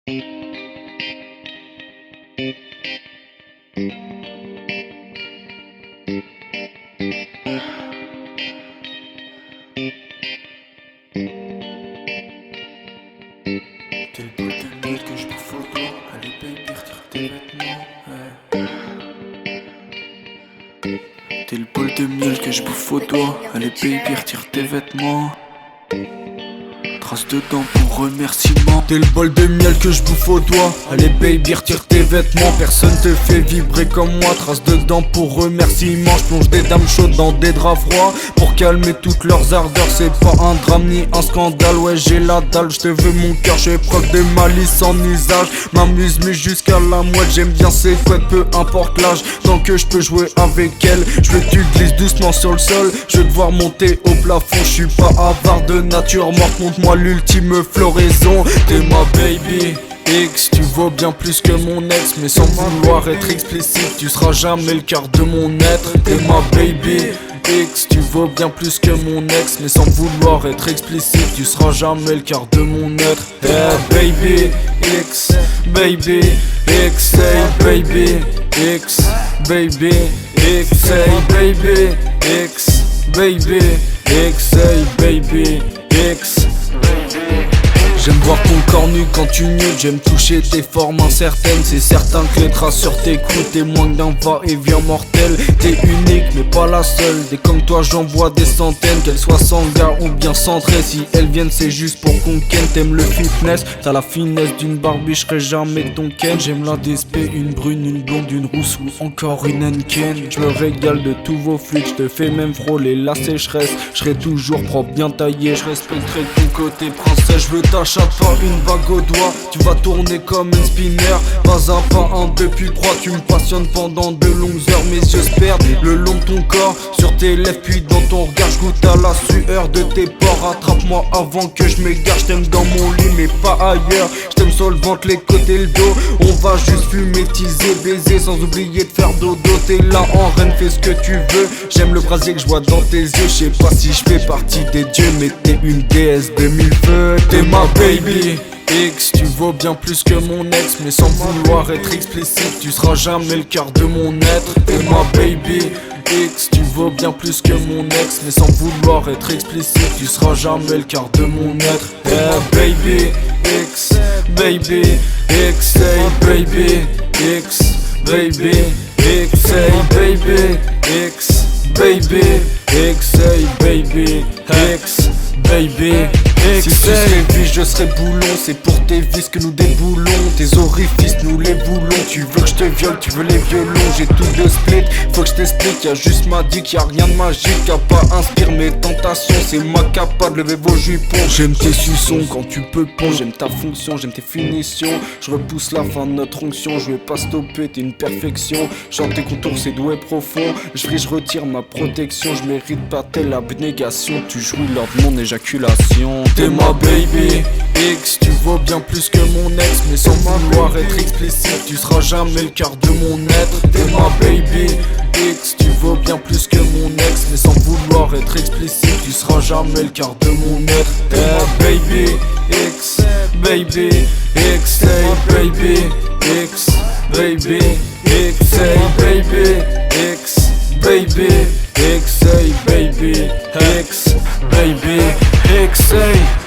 T'es le bout de miel que je bouffe au doigt. Allez baby, retire tes vêtements, ouais. T'es le bol de miel que je bouffe au doigt. Allez baby, retire tes vêtements. Trace de dents pour remerciement. T'es le bol de miel que je bouffe au doigt. Allez baby, retire tes vêtements. Personne te fait vibrer comme moi. Trace de dents pour remerciement. Je plonge des dames chaudes dans des draps froids pour calmer toutes leurs ardeurs. C'est pas un drame ni un scandale. Ouais, j'ai la dalle, je te veux mon cœur. J'ai preuve de malice en usage. M'amuse mais jusqu'à la moelle. J'aime bien ces couettes, peu importe l'âge. Tant que je peux jouer avec elle. Je veux que tu glisses doucement sur le sol. Je veux te voir monter au plafond. Je suis pas avare de nature morte. Montre-moi l'ultime floraison. T'es ma baby X, tu vaux bien plus que mon ex. Mais sans vouloir être explicite, tu seras jamais le quart de mon être. T'es ma baby X, tu vaux bien plus que mon ex. Mais sans vouloir être explicite, tu seras jamais le quart de mon être. Hey baby X, baby X, hey baby X, baby X, hey baby X, baby X, hey baby X. J'aime voir ton corps nu quand tu nul, j'aime toucher tes formes incertaines. C'est certain que les traces sur tes coups témoignent d'un va-et-vient mortel. T'es unique mais pas la seule, des comme toi j'en vois des centaines. Qu'elles soient sans gars ou bien centrées, si elles viennent c'est juste pour qu'on ken. T'aimes le fitness, t'as la finesse d'une Barbie, j'serai jamais ton ken. J'aime la DSP, une brune, une blonde, une rousse ou encore une Henken. J'me régale de tous vos fluides, j'te fais même frôler la sécheresse. J'serai toujours propre, bien taillé, j'respecterai ton côté princesse. J'veux ta pas une bague au doigt, tu vas tourner comme une spinner. Pas un pas, un depuis trois, tu me passionnes pendant de longues heures. Mes yeux se perdent le long de ton corps, sur tes lèvres puis dans ton regard. J'goûte à la sueur de tes pores. Attrape-moi avant que je m'égare. J't'aime dans mon lit mais pas ailleurs. J't'aime sur le ventre, les côtés, le dos. On va juste fumer, teaser, baiser sans oublier de faire dodo. T'es là en reine, fais ce que tu veux. J'aime le brasier que je vois dans tes yeux. J'sais pas si je fais partie des dieux, mais t'es une déesse de mille feux. T'es ma baby X, tu vaux bien plus que mon ex. Mais sans vouloir être explicite, tu seras jamais le quart de mon être. T'es ma baby X, tu vaux bien plus que mon ex. Mais sans vouloir être explicite, tu seras jamais le quart de mon être. Yeah baby X, baby X, hey baby X, baby X, hey baby X, baby X, hey baby X, baby X. Si tu serais biche, je serais boulon. C'est pour tes vis que nous déboulons. Tes orifices, nous les boulons. Tu veux que je te viole, tu veux les violons. J'ai tout de split, faut que je t'explique. Y'a juste ma dick, y'a rien de magique. Y'a pas inspire mes tentations. C'est moi capable de lever vos jupons. J'aime tes suçons quand tu peux pondre. J'aime ta fonction, j'aime tes finitions. Je repousse la fin de notre onction. Je vais pas stopper, t'es une perfection. Chante tes contours, c'est doux et profond. Je retire ma protection. Je mérite pas telle abnégation. Tu jouis lors de mon éjaculation. T'es ma baby X, tu vaux bien plus que mon ex. Mais sans vouloir être explicite, tu seras jamais le quart de mon être. T'es ma baby X, tu vaux bien plus que mon ex. Mais sans vouloir être explicite, tu seras jamais le quart de mon être. Hey baby X, baby X, hey baby X, baby X, hey baby X, baby X, hey baby X, baby X, hey.